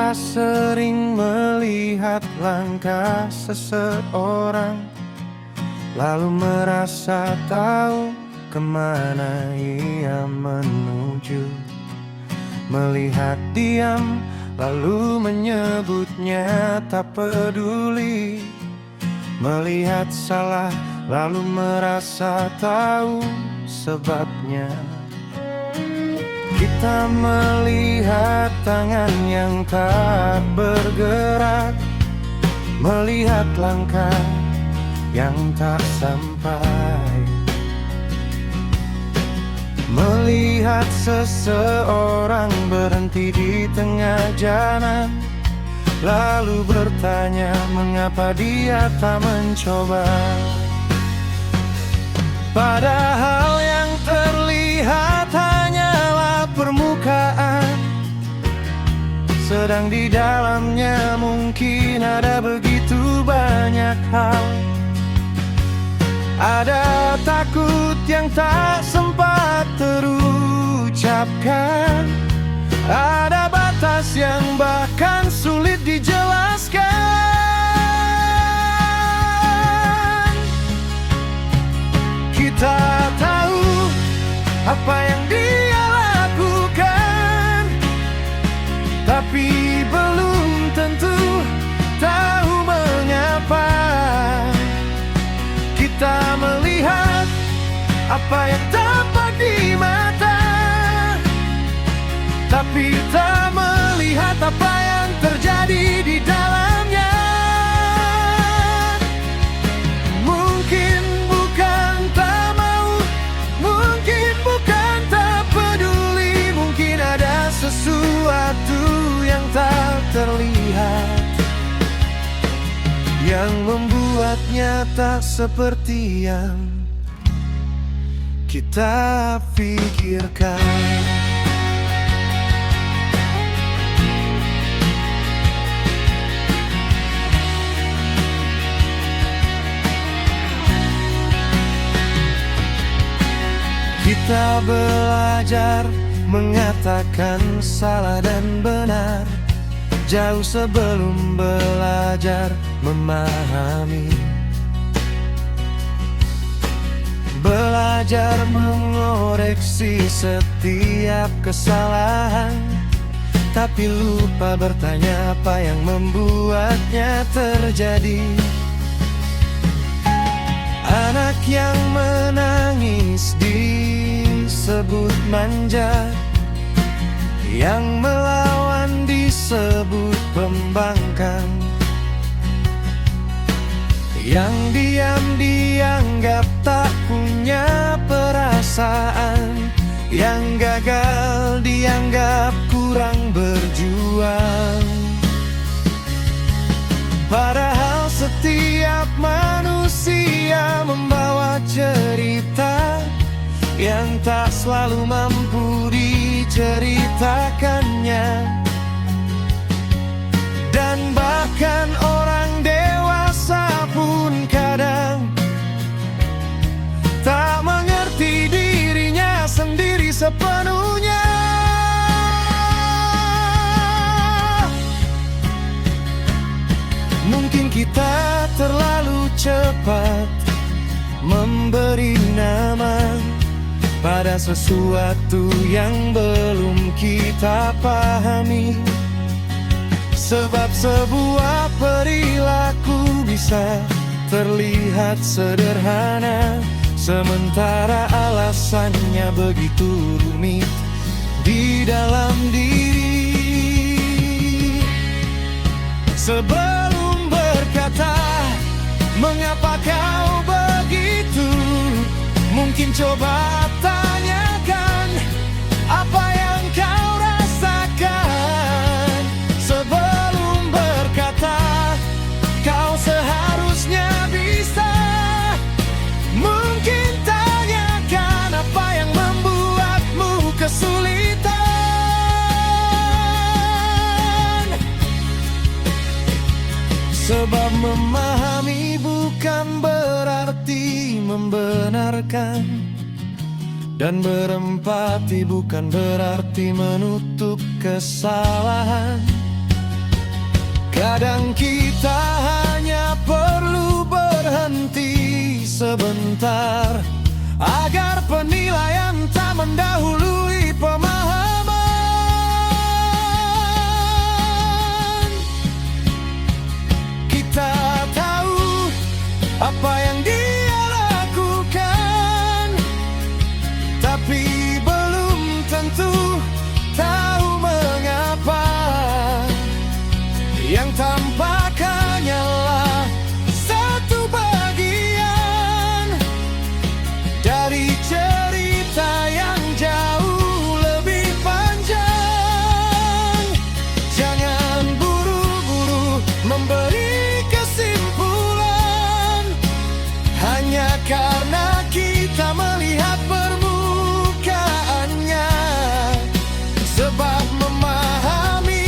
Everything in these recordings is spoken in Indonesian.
Kita sering melihat langkah seseorang, lalu merasa tahu kemana ia menuju. Melihat diam, lalu menyebutnya tak peduli. Melihat salah, lalu merasa tahu sebabnya. Kita melihat tangan yang tak bergerak, melihat langkah yang tak sampai, melihat seseorang berhenti di tengah jalan, lalu bertanya mengapa dia tak mencoba. Padahal yang terlihat hanyalah permukaan, sedang di dalamnya mungkin ada begitu banyak hal. Ada takut yang tak sempat terucapkan, ada batas yang bahkan sulit dijelaskan. Kita tahu apa yang dia lakukan, tapi belum tentu tahu mengapa. Kita melihat apa yang tampak di mata, tapi tak melihat apa yang terjadi di dalamnya. Mungkin bukan tak mau, mungkin bukan tak peduli, mungkin ada sesuatu yang tak terlihat yang membuatnya tak seperti yang kita pikirkan. Kita belajar mengatakan salah dan benar, jauh sebelum belajar memahami. Belajar mengoreksi setiap kesalahan, tapi lupa bertanya apa yang membuatnya terjadi. Anak yang menangis disebut manja, yang melawan disebut pembangkang, yang diam dianggap tak punya perasaan, yang gagal dianggap kurang berjuang. Padahal setiap manusia membawa cerita yang tak selalu mampu diceritakannya. Dan bahkan orang dewasa pun kadang tak mengerti dirinya sendiri sepenuhnya. Mungkin kita terlalu cepat memberi nama pada sesuatu yang belum kita pahami. Sebab sebuah perilaku bisa terlihat sederhana, sementara alasannya begitu rumit di dalam diri. Sebelum berkata, mengapa kau begitu? Mungkin coba tanyakan apa yang kau rasakan. Sebelum berkata, kau seharusnya bisa. Mungkin tanyakan apa yang membuatmu kesulitan. Sebab memahami bukan berarti membenarkan, dan berempati bukan berarti menutup kesalahan. Kadang kita hanya perlu berhenti sebentar agar penilaian tak mendahului pemahaman. Kita tahu apa yang dia lakukan, tapi belum tentu tahu mengapa. Yang tampak hanyalah satu bagian dari cerita yang jauh lebih panjang. Jangan buru-buru memberi kesimpulan hanya karena kita melihat permukaannya, sebab memahami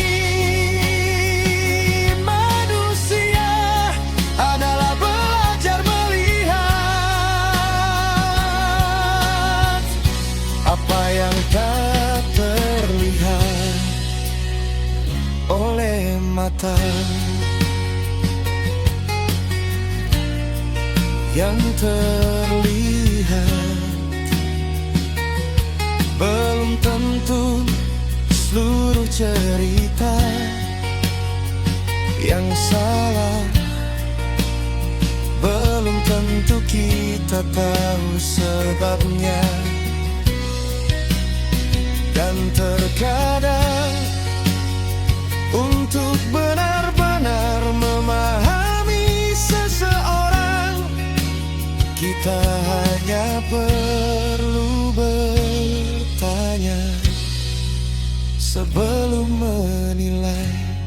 manusia adalah belajar melihat apa yang tak terlihat oleh mata. Yang terlihat belum tentu seluruh cerita. Yang salah belum tentu kita tahu sebabnya. Dan terkadang untuk benar-benar memahami seseorang, kita hanya perlu bertanya sebelum menilai.